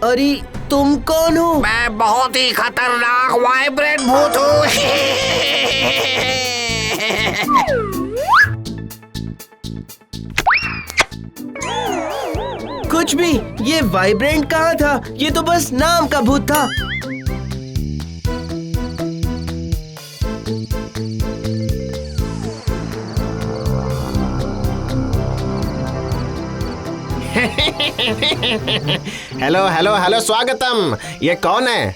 अरे तुम कौन हो? मैं बहुत ही खतरनाक वाइब्रेंट भूत हूँ। कुछ भी, ये वाइब्रेंट कहाँ था? ये तो बस नाम का भूत था। हेलो हेलो हेलो, स्वागतम। ये कौन है?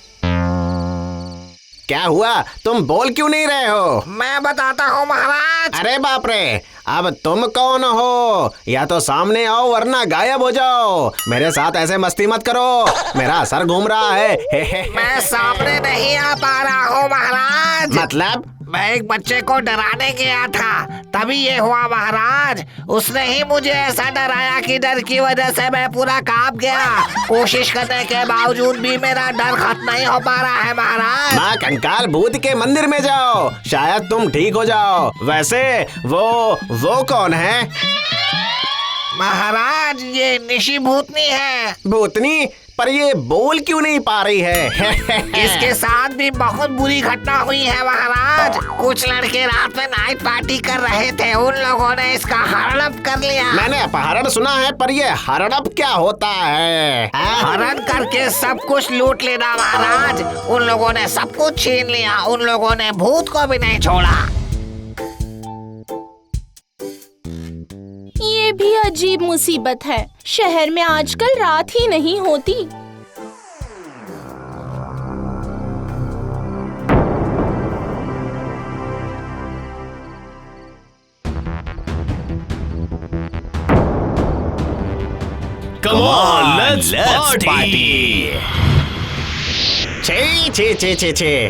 क्या हुआ, तुम बोल क्यों नहीं रहे हो? मैं बताता हूँ महाराज। अरे बाप रे, अब तुम कौन हो? या तो सामने आओ वरना गायब हो जाओ। मेरे साथ ऐसे मस्ती मत करो, मेरा सर घूम रहा है। मैं सामने नहीं आ पा रहा हूँ महाराज। मतलब? मैं एक बच्चे को डराने गया था, तभी ये हुआ महाराज। उसने ही मुझे ऐसा डराया कि डर की वजह से मैं पूरा कांप गया। कोशिश करने के बावजूद भी मेरा डर खत्म नहीं हो पा रहा है महाराज। माँ कंकाल भूत के मंदिर में जाओ, शायद तुम ठीक हो जाओ। वैसे वो कौन है? महाराज, ये निशी भूतनी है। भूतनी? पर ये बोल क्यों नहीं पा रही है? इसके साथ भी बहुत बुरी घटना हुई है महाराज। कुछ लड़के रात में नाइट पार्टी कर रहे थे, उन लोगों ने इसका हड़प कर लिया। मैंने अपहरण सुना है, पर ये हड़प क्या होता है? हरण करके सब कुछ लूट लेना महाराज। उन लोगों ने सब कुछ छीन लिया, उन लोगों ने भूत को भी नहीं छोड़ा। ये भी अजीब मुसीबत है, शहर में आजकल रात ही नहीं होती। Come on, let's party! छी छी छी छी छी,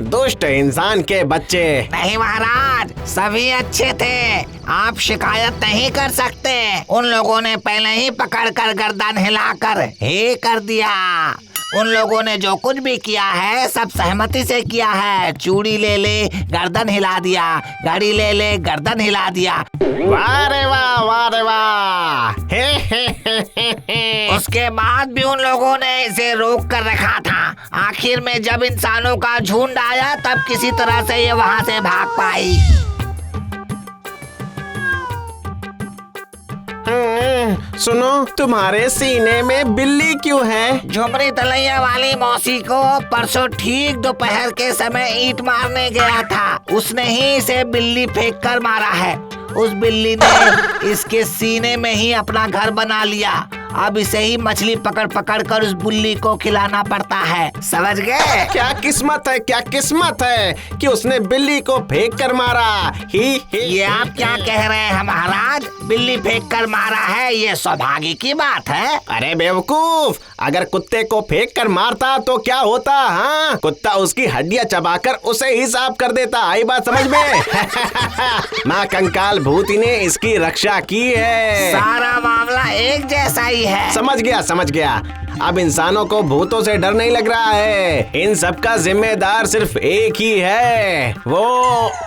दुष्ट इंसान के बच्चे। नहीं महाराज, सभी अच्छे थे। आप शिकायत नहीं कर सकते। उन लोगों ने पहले ही पकड़ कर गर्दन हिलाकर हे कर दिया। उन लोगों ने जो कुछ भी किया है सब सहमति से किया है। चूड़ी ले ले, गर्दन हिला दिया। घड़ी ले ले, गर्दन हिला दिया। वाह रे वाह, वाह रे वाह। उसके बाद भी उन लोगों ने इसे रोक कर रखा था। आखिर में जब इंसानों का झुंड आया तब किसी तरह से ये वहाँ से भाग पाई। सुनो, तुम्हारे सीने में बिल्ली क्यों है? झुमरी तलैया वाली मौसी को परसों ठीक दोपहर के समय ईंट मारने गया था। उसने ही इसे बिल्ली फेंक कर मारा है। उस बिल्ली ने इसके सीने में ही अपना घर बना लिया। अब इसे ही मछली पकड़ पकड़ कर उस बिल्ली को खिलाना पड़ता है। समझ गए? क्या किस्मत है, क्या किस्मत है कि उसने बिल्ली को फेंक कर मारा। ही। ये आप क्या कह रहे हैं महाराज? बिल्ली फेंक कर मारा है, ये सौभाग्य की बात है। अरे बेवकूफ, अगर कुत्ते को फेंक कर मारता तो क्या होता? हाँ, कुत्ता उसकी हड्डियां चबाकर उसे ही साफ कर देता। आई बात समझ में? माँ कंकाल भूती ने इसकी रक्षा की है। सारा मामला एक जैसा ही है। समझ गया, समझ गया। अब इंसानों को भूतों से डर नहीं लग रहा है। इन सब का जिम्मेदार सिर्फ एक ही है, वो।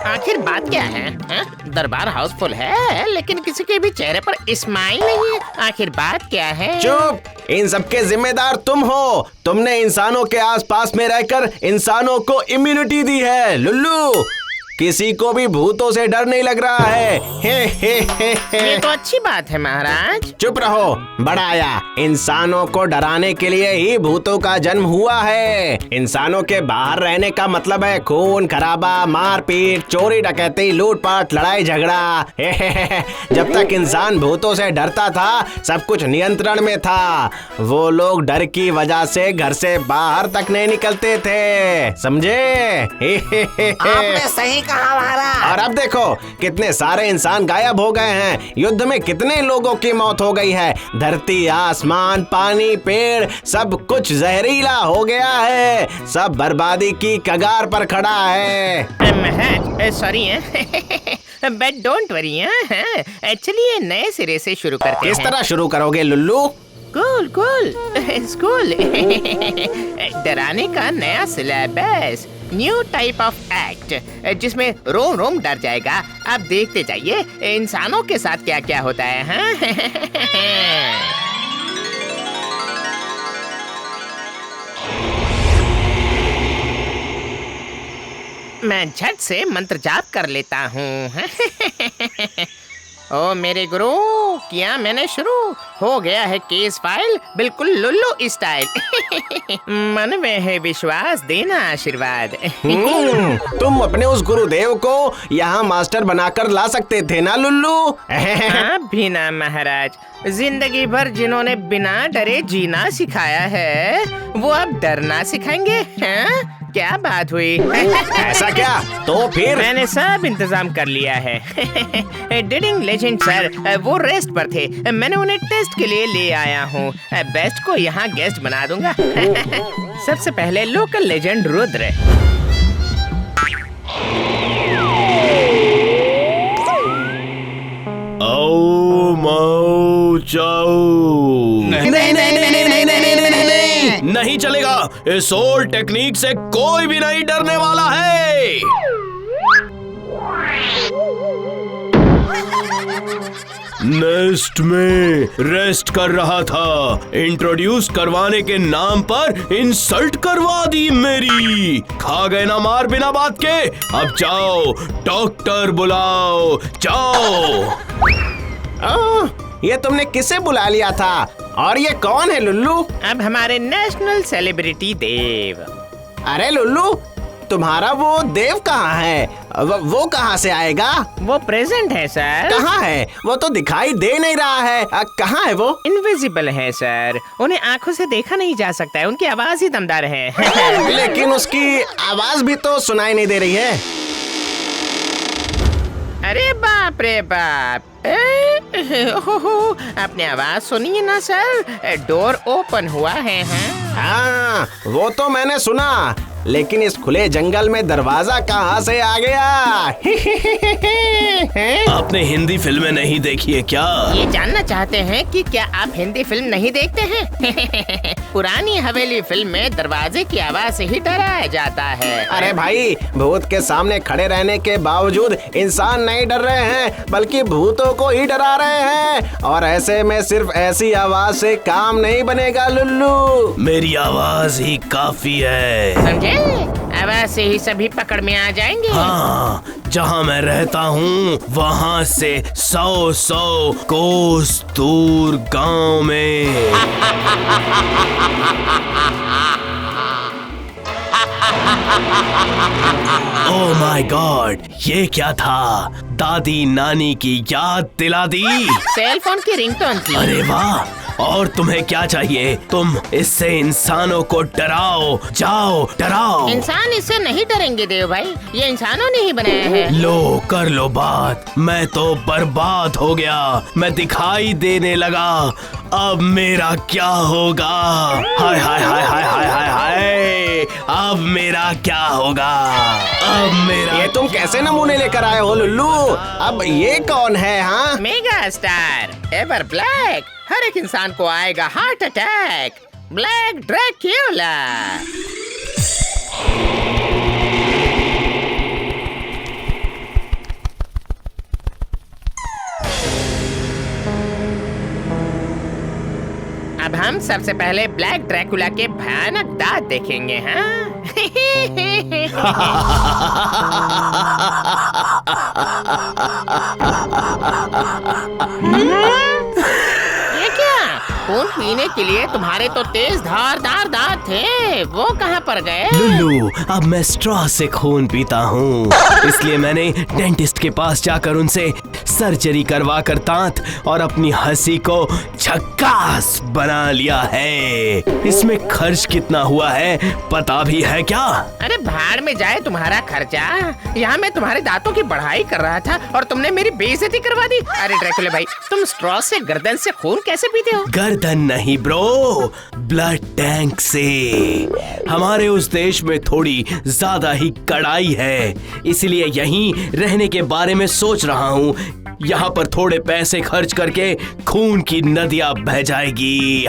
आखिर बात क्या है? दरबार हाउसफुल है लेकिन किसी के भी चेहरे पर स्माइल नहीं है। आखिर बात क्या है? चुप, इन सब के जिम्मेदार तुम हो। तुमने इंसानों के आसपास में रहकर इंसानों को इम्यूनिटी दी है। लुल्लू, किसी को भी भूतों से डर नहीं लग रहा है। ये तो अच्छी बात है महाराज। चुप रहो, बड़ाया। इंसानों को डराने के लिए ही भूतों का जन्म हुआ है। इंसानों के बाहर रहने का मतलब है खून खराबा, मारपीट, चोरी डकैती, लूटपाट, लड़ाई झगड़ा। जब तक इंसान भूतों से डरता था सब कुछ नियंत्रण में था। वो लोग डर की वजह से घर से बाहर तक नहीं निकलते थे, समझे? आपने सही कहा महाराज। और अब देखो कितने सारे इंसान गायब हो गए हैं। युद्ध में कितने लोगों की मौत हो गई है। धरती, आसमान, पानी, पेड़, सब कुछ जहरीला हो गया है। सब बर्बादी की कगार पर खड़ा है। महाराज सॉरी बट डोंट वरी। चलिए नए सिरे से शुरू करते हैं। किस तरह शुरू करोगे लुल्लू? Cool cool school. डराने का नया syllabus, new type of act, जिसमें रोम रोम डर जाएगा। आप देखते जाइए इंसानों के साथ क्या क्या होता है। हाँ? मैं झट से मंत्र जाप कर लेता हूँ। ओ मेरे गुरु, किया मैंने शुरू, हो गया है केस फाइल बिल्कुल लुल्लू स्टाइल। मन में है विश्वास, देना आशीर्वाद। तुम अपने उस गुरुदेव को यहाँ मास्टर बनाकर ला सकते थे ना लुल्लू। आप भी ना महाराज, जिंदगी भर जिन्होंने बिना डरे जीना सिखाया है वो अब डरना सिखाएंगे हैं? क्या बात हुई? ऐसा क्या? तो फिर मैंने सब इंतजाम कर लिया है। डिडिंग लेजेंड सर वो रेस्ट पर थे, मैंने उन्हें टेस्ट के लिए ले आया हूँ। बेस्ट को यहाँ गेस्ट बना दूंगा। सबसे पहले लोकल लेजेंड रुद्र। आओ माओ चाओ। नहीं चलेगा, इस ओल्ड टेक्निक से कोई भी नहीं डरने वाला है। नेस्ट में रेस्ट कर रहा था, इंट्रोड्यूस करवाने के नाम पर इंसल्ट करवा दी मेरी। खा गए ना मार बिना बात के। अब जाओ डॉक्टर बुलाओ, जाओ। ये तुमने किसे बुला लिया था? और ये कौन है लुल्लू? अब हमारे नेशनल सेलिब्रिटी देव। अरे लुल्लू, तुम्हारा वो देव कहाँ है? वो कहाँ से आएगा? वो प्रेजेंट है सर। कहाँ है? वो तो दिखाई दे नहीं रहा है। कहाँ है वो? इनविजिबल है सर, उन्हें आंखों से देखा नहीं जा सकता है, उनकी आवाज ही दमदार है। लेकिन उसकी आवाज भी तो सुनाई नहीं दे रही है। अरे बाप रे बाप, अपने आवाज सुनिए ना सर, डोर ओपन हुआ है। हाँ, वो तो मैंने सुना, लेकिन इस खुले जंगल में दरवाजा कहाँ से आ गया? आपने हिंदी फिल्में नहीं देखी है क्या? ये जानना चाहते हैं कि क्या आप हिंदी फिल्म नहीं देखते हैं? पुरानी हवेली फिल्म में दरवाजे की आवाज से ही डराया जाता है। अरे भाई, भूत के सामने खड़े रहने के बावजूद इंसान नहीं डर रहे हैं, बल्कि भूतों को ही डरा रहे हैं। और ऐसे में सिर्फ ऐसी आवाज से काम नहीं बनेगा लुल्लू। मेरी आवाज ही काफी है। समझे? आवाज से ही सभी पकड़ में आ जाएंगे। हाँ, जहाँ मैं रहता हूँ वहाँ से 100 कोस दूर गांव में। ओह माय गॉड, ये क्या था? दादी नानी की याद दिला दी। सेल फोन की रिंगटोन थी। अरे वाह, और तुम्हें क्या चाहिए? तुम इससे इंसानों को डराओ, जाओ डराओ। इंसान इससे नहीं डरेंगे देव भाई, ये इंसानों ने ही बनाया है। लो कर लो बात, मैं तो बर्बाद हो गया, मैं दिखाई देने लगा। अब मेरा क्या होगा? हाय हाय हाय हाय हाय हाय हाय, अब मेरा क्या होगा? अब मेरा ये तुम कैसे नमूने लेकर आए हो लुल्लू? अब ये कौन है? हाँ, मेगा स्टार एवर ब्लैक। हर एक इंसान को आएगा हार्ट अटैक। Black Dracula. अब हम सबसे पहले ब्लैक ड्रैकुला के भयानक दांत देखेंगे। हाँ? ये क्या? खून पीने के लिए तुम्हारे तो तेज धारदार दांत थे, वो कहाँ पर गए? लुल्लू, अब मैं स्ट्रॉ से खून पीता हूँ, इसलिए मैंने डेंटिस्ट के पास जाकर उनसे सर्जरी करवा कर दांत और अपनी हंसी को झक्कास बना लिया है। इसमें खर्च कितना हुआ है पता भी है क्या? अरे भाड़ में जाए तुम्हारा खर्चा। यहाँ मैं तुम्हारे दांतों की बढ़ाई कर रहा था और तुमने मेरी बेइज्जती करवा दी। अरे ड्रैकुला भाई, तुम स्ट्रॉ से गर्दन से खून कैसे पीते हो? गर्दन नहीं ब्रो, ब्लड टैंक से। हमारे उस देश में थोड़ी ज्यादा ही कड़ाई है, इसलिए यहीं रहने के बारे में सोच रहा हूँ। यहाँ पर थोड़े पैसे खर्च करके खून की नदियाँ बह जाएगी।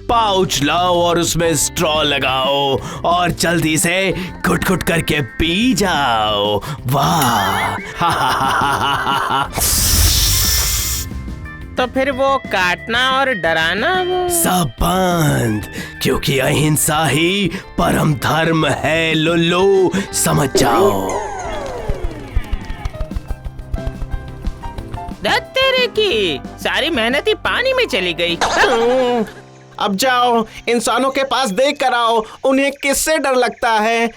पाउच लाओ और उसमें स्ट्रॉ लगाओ और जल्दी से घुट घुट करके पी जाओ। वाह! तो फिर वो काटना और डराना वो सब बंद। क्योंकि अहिंसा ही परम धर्म है लुल्लू, समझ जाओ। तेरे की सारी मेहनत ही पानी में चली गई। अब जाओ इंसानों के पास देख कर आओ, उन्हें किससे डर लगता है।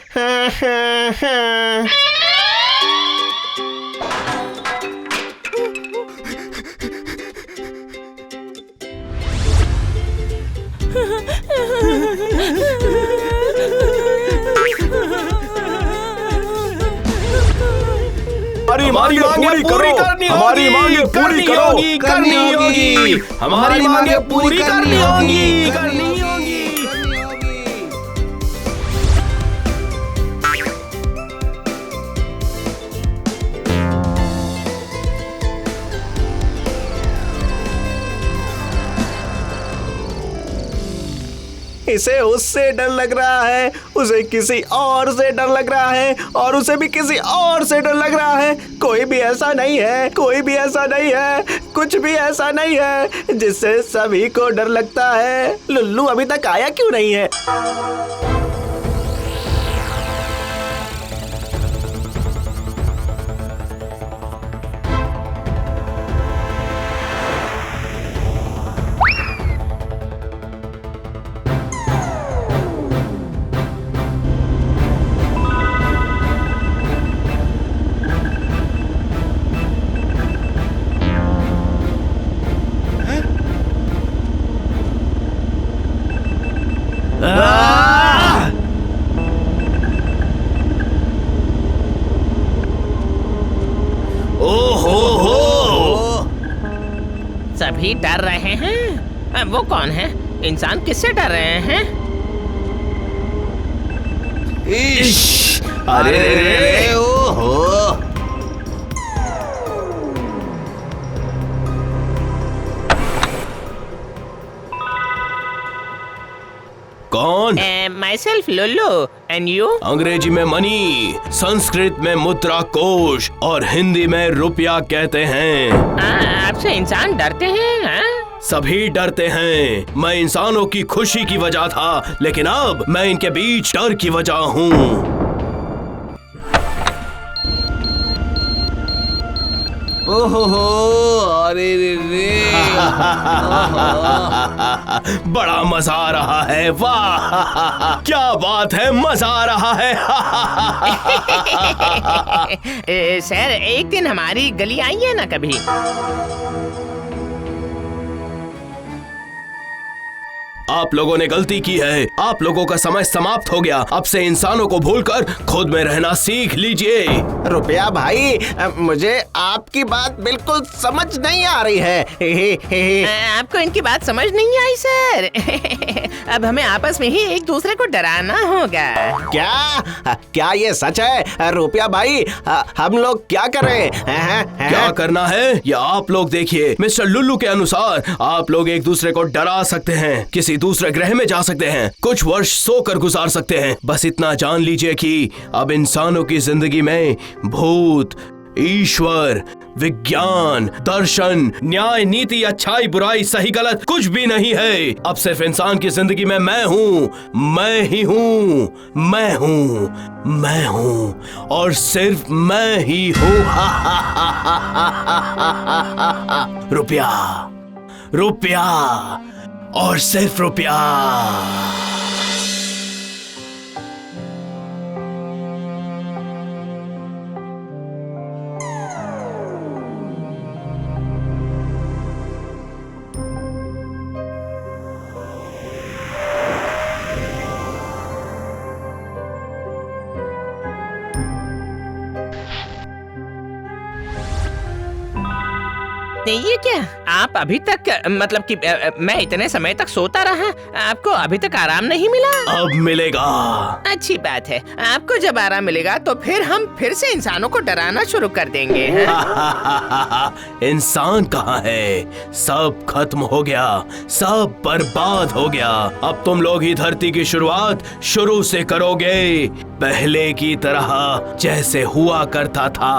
हमारी मांगे पूरी करनी हमारी मांगे पूरी करो। करनी होगी, हमारी मांगे पूरी करनी होगी, करनी होगी। इसे उससे डर लग रहा है, उसे किसी और से डर लग रहा है, और उसे भी किसी और से डर लग रहा है। कोई भी ऐसा नहीं है, कोई भी ऐसा नहीं है, कुछ भी ऐसा नहीं है जिससे सभी को डर लगता है। लुल्लू अभी तक आया क्यों नहीं है? सभी डर रहे हैं। वो कौन है? इंसान किससे डर रहे हैं? इश, अरे रे, ओहो। कौन? Myself Lullu, and you? अंग्रेजी में मनी, संस्कृत में मुद्रा कोश और हिंदी में रुपया कहते हैं। आपसे इंसान डरते हैं? सभी डरते हैं। मैं इंसानों की खुशी की वजह था, लेकिन अब मैं इनके बीच डर की वजह हूँ। ओहो, अरे रे। बड़ा मजा आ रहा है, वाह क्या बात है, मजा आ रहा है। सर, एक दिन हमारी गली आइए ना कभी। आप लोगों ने गलती की है, आप लोगों का समय समाप्त हो गया। अब से इंसानों को भूलकर खुद में रहना सीख लीजिए। रुपया भाई, मुझे आपकी बात बिल्कुल समझ नहीं आ रही है। आपको इनकी बात समझ नहीं आई सर? अब हमें आपस में ही एक दूसरे को डराना होगा। क्या ये सच है? रुपया भाई, हम लोग क्या करें? क्या करना है ये आप लोग देखिए। मिस्टर लुल्लू के अनुसार आप लोग एक दूसरे को डरा सकते हैं, किसी दूसरे ग्रह में जा सकते हैं, कुछ वर्ष सोकर गुजार सकते हैं। बस इतना जान लीजिए कि अब इंसानों की जिंदगी में भूत, ईश्वर, विज्ञान, दर्शन, न्याय, नीति, अच्छाई, बुराई, सही गलत कुछ भी नहीं है। अब सिर्फ इंसान की जिंदगी में मैं हूँ, मैं ही हूँ, मैं हूँ, मैं हूँ और सिर्फ मैं ही हूँ। रुपया, रुपया और सिर्फ रुपया। ये क्या? आप अभी तक, मतलब कि मैं इतने समय तक सोता रहा, आपको अभी तक आराम नहीं मिला? अब मिलेगा। अच्छी बात है, आपको जब आराम मिलेगा तो फिर हम फिर से इंसानों को डराना शुरू कर देंगे। इंसान कहाँ है? सब खत्म हो गया, सब बर्बाद हो गया। अब तुम लोग ही धरती की शुरुआत शुरू से करोगे, पहले की तरह जैसे हुआ करता था।